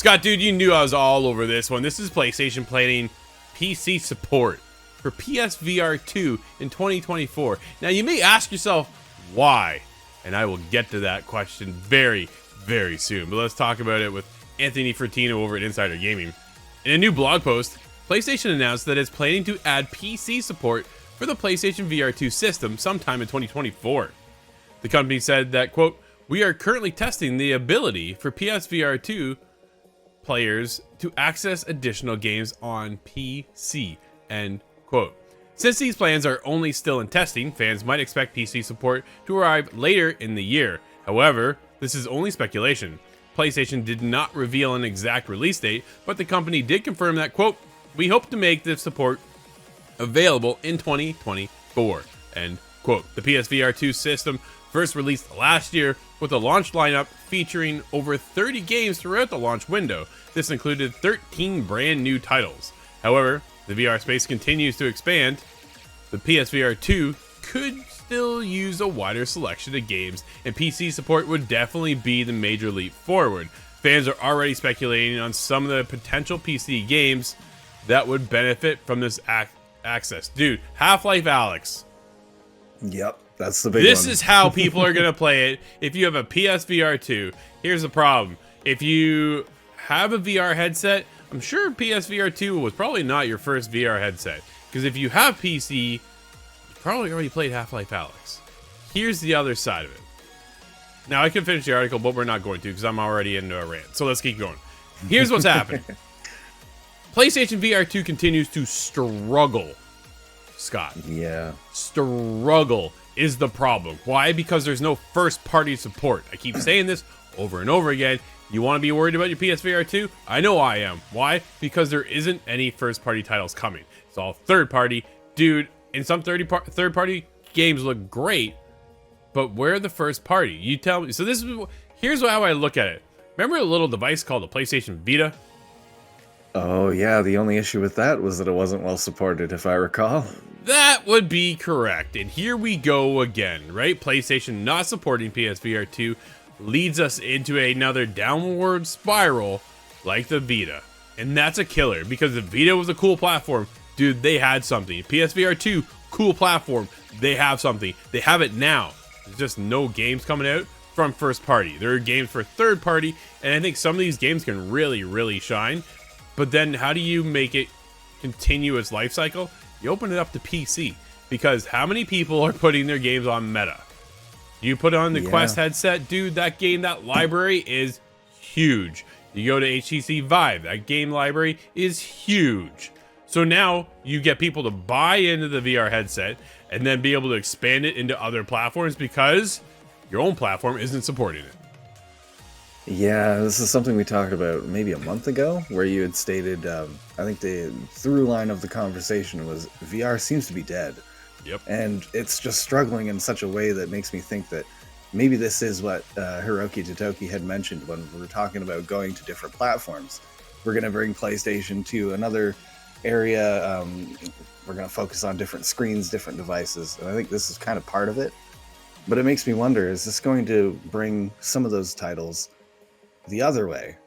Scott, dude, you knew I was all over this one. This is PlayStation planning PC support for PS VR2 in 2024. Now, you may ask yourself, why? And I will get to that question very, very soon. But let's talk about it with Anthony Fertino over at Insider Gaming. In a new blog post, PlayStation announced that it's planning to add PC support for the PlayStation VR2 system sometime in 2024. The company said that, quote, "We are currently testing the ability for PS VR2 players to access additional games on PC," end quote. Since these plans are only still in testing, fans might expect PC support to arrive later in the year. However, this is only speculation. PlayStation did not reveal an exact release date, but the company did confirm that, quote, "We hope to make this support available in 2024," end quote. The PS VR2 system first released last year with a launch lineup featuring over 30 games throughout the launch window. This included 13 brand new titles. However, the VR space continues to expand. The PSVR 2 could still use a wider selection of games, and PC support would definitely be the major leap forward. Fans are already speculating on some of the potential PC games that would benefit from this access. Dude, Half-Life Alyx. Yep, that's the big This one. is how people are going to play it if you have a PSVR 2. Here's the problem. If you have a VR headset, I'm sure PSVR 2 was probably not your first VR headset. Because if you have PC, you probably already played Half-Life Alyx. Here's the other side of it. Now, I can finish the article, but we're not going to because I'm already into a rant. So let's keep going. Here's what's happening. PlayStation VR 2 continues to struggle, Scott. Yeah. Struggle is the problem. Why? Because there's no first-party support. I keep saying this over and over again. You want to be worried about your PSVR 2? I know I am. Why? Because there isn't any first-party titles coming. It's all third-party. Dude, and some third-party games look great, but where are the first-party? You tell me. So here's how I look at it. Remember a little device called the PlayStation Vita? Oh, yeah. The only issue with that was that it wasn't well supported, if I recall. That would be correct. And here we go again, right? PlayStation not supporting PSVR 2 leads us into another downward spiral like the Vita. And that's a killer because the Vita was a cool platform. Dude, they had something. PSVR 2, cool platform. They have something. They have it now. There's just no games coming out from first party. There are games for third party, and I think some of these games can really, really shine. But then how do you make it continue its life cycle? You open it up to PC, because how many people are putting their games on Meta? You put on the Quest headset, dude, that game, that library is huge. You go to HTC Vive, that game library is huge. So now you get people to buy into the VR headset and then be able to expand it into other platforms because your own platform isn't supporting it. Yeah, this is something we talked about maybe a month ago, where you had stated, I think the through line of the conversation was VR seems to be dead. Yep. And it's just struggling in such a way that makes me think that maybe this is what Hiroki Totoki had mentioned when we were talking about going to different platforms. We're going to bring PlayStation to another area. We're going to focus on different screens, different devices. And I think this is kind of part of it. But it makes me wonder, is this going to bring some of those titles the other way?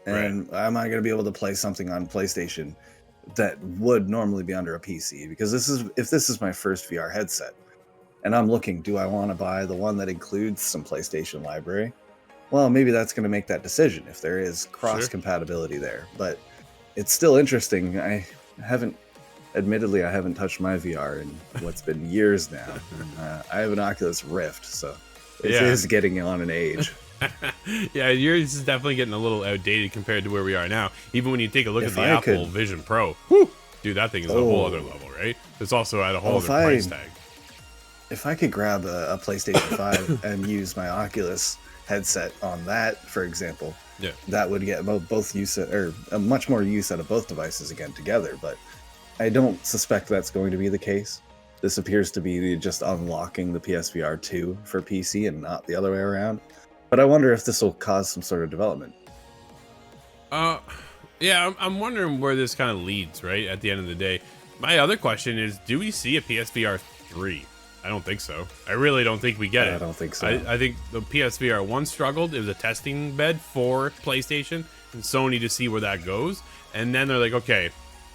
And am I going to be able to play something on PlayStation that would normally be under a PC? Because if this is my first VR headset and I'm looking, do I want to buy the one that includes some PlayStation library? Well, maybe that's going to make that decision if there is cross compatibility there. But it's still interesting. Admittedly, I haven't touched my VR in what's been years now. I have an Oculus Rift, so it is getting on an age. Yeah, yours is definitely getting a little outdated compared to where we are now. Even when you take a look at the Apple Vision Pro, whew, dude, that thing is a whole other level, right? It's also at a whole other price tag. If I could grab a PlayStation 5 and use my Oculus headset on that, for example, that would get both use or much more use out of both devices again together. But I don't suspect that's going to be the case. This appears to be just unlocking the PSVR 2 for PC and not the other way around. But I wonder if this will cause some sort of development. Yeah, I'm wondering where this kind of leads, right? At the end of the day. My other question is, do we see a PSVR 3? I don't think so. I really don't think we get it. I don't think so. I think the PSVR 1 struggled. It was a testing bed for PlayStation. and Sony to see where that goes. And then they're like, okay,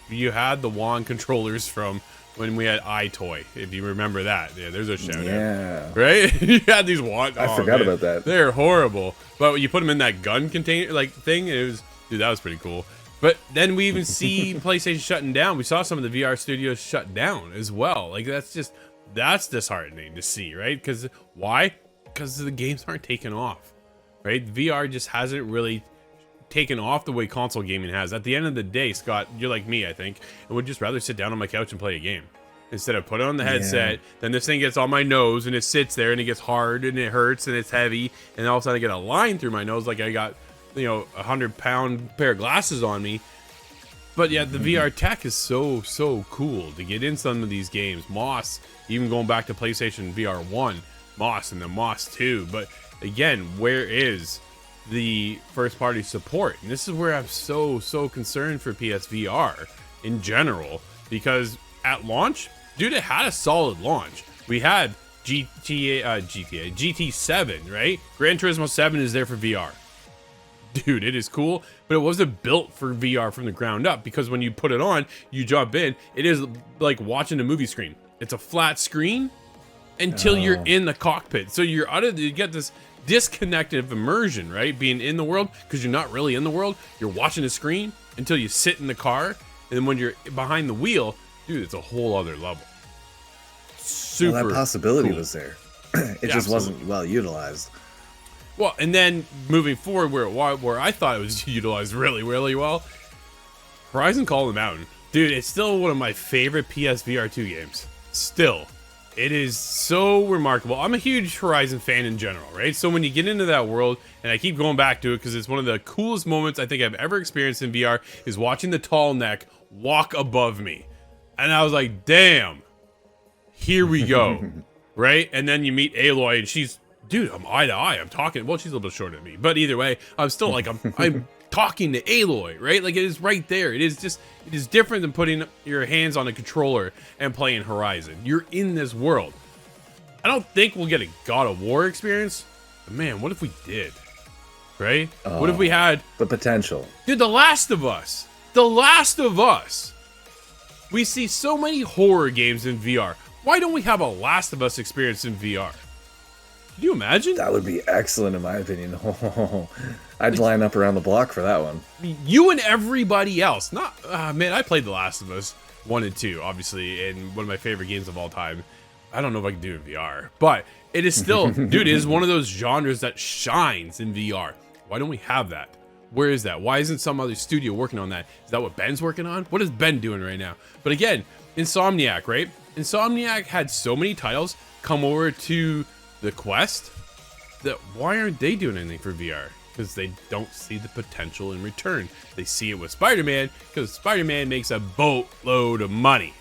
you had the wand controllers from when we had iToy, if you remember that. Yeah, there's a shout out. Right? You had these wand. I forgot about that. They're horrible. But you put them in that gun container like thing, it was, dude, that was pretty cool. But then we even see PlayStation shutting down. We saw some of the VR studios shut down as well. Like that's disheartening to see, right? Because why? Because the games aren't taking off, right? VR just hasn't really taken off the way console gaming has. At the end of the day, Scott, you're like me, I think, and would just rather sit down on my couch and play a game instead of put on the headset. Then this thing gets on my nose and it sits there and it gets hard and it hurts and it's heavy, and all of a sudden I get a line through my nose like I got, you know, 100-pound pair of glasses on me. But yeah, the VR tech is so cool to get in some of these games. Moss, even going back to PlayStation VR 1, Moss, and then Moss 2. But again, where is the first party support? And this is where I'm so concerned for PSVR in general, because at launch, dude, it had a solid launch. We had GT7, right? Gran Turismo 7 is there for VR. Dude, it is cool, but it wasn't built for VR from the ground up, because when you put it on, you jump in, it is like watching a movie screen. It's a flat screen until you're in the cockpit. So you get this disconnected immersion, right? Being in the world, because you're not really in the world. You're watching a screen until you sit in the car, and then when you're behind the wheel, dude, it's a whole other level. Super that possibility cool. was there. It just wasn't well utilized. Well, and then moving forward, where I thought it was utilized really well, Horizon Call of the Mountain. Dude, it's still one of my favorite PSVR2 games. Still. It is so remarkable. I'm a huge Horizon fan in general, right? So when you get into that world, and I keep going back to it because it's one of the coolest moments I think I've ever experienced in VR, is watching the tall neck walk above me. And I was like, damn, here we go, right? And then you meet Aloy, and she's, dude, I'm eye to eye. I'm talking. Well, she's a little bit shorter than me, but either way, I'm still like, I'm talking to Aloy, right? Like, it is right there. It is different than putting your hands on a controller and playing Horizon. You're in this world. I don't think we'll get a God of War experience, but man, what if we did, right? What if we had the potential? Dude, The Last of Us. The Last of Us. We see so many horror games in VR. Why don't we have a Last of Us experience in VR? Can you imagine? That would be excellent, in my opinion. I'd line up around the block for that one. You and everybody else. Not, man, I played The Last of Us 1 and 2, obviously, and one of my favorite games of all time. I don't know if I can do it in VR, but it is still, dude, it is one of those genres that shines in VR. Why don't we have that? Where is that? Why isn't some other studio working on that? Is that what Ben's working on? What is Ben doing right now? But again, Insomniac, right? Insomniac had so many titles come over to the Quest that why aren't they doing anything for VR? Because they don't see the potential in return. They see it with Spider-Man, because Spider-Man makes a boatload of money.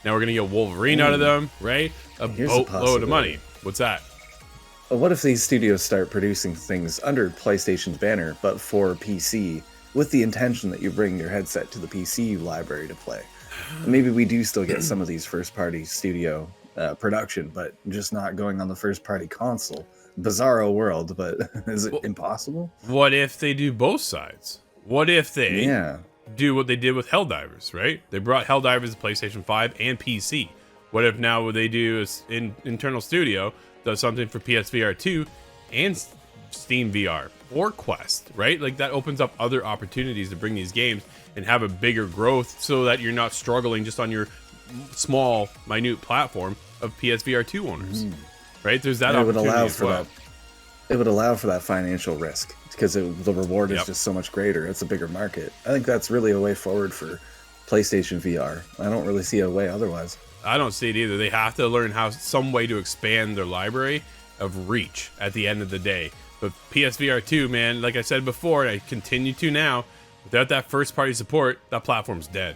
Now we're gonna get Wolverine out of them, right? Here's boatload of money. What's that? Well, what if these studios start producing things under PlayStation's banner, but for PC, with the intention that you bring your headset to the PC library to play? Maybe we do still get some of these first-party studio production, but just not going on the first-party console. Bizarro world, but is it impossible? What if they do both sides? What if they do what they did with Helldivers, right? They brought Helldivers to PlayStation 5 and PC. What if now what they do is internal studio does something for PSVR 2 and Steam VR or Quest, right? Like, that opens up other opportunities to bring these games and have a bigger growth, so that you're not struggling just on your small, minute platform of PSVR 2 owners, right? There's that opportunity. It would allow for that financial risk, because the reward is just so much greater. It's a bigger market. I think that's really a way forward for PlayStation VR. I don't really see a way otherwise. I don't see it either. They have to learn some way to expand their library of reach at the end of the day. But PSVR 2, man, like I said before, and I continue to now, without that first party support, that platform's dead.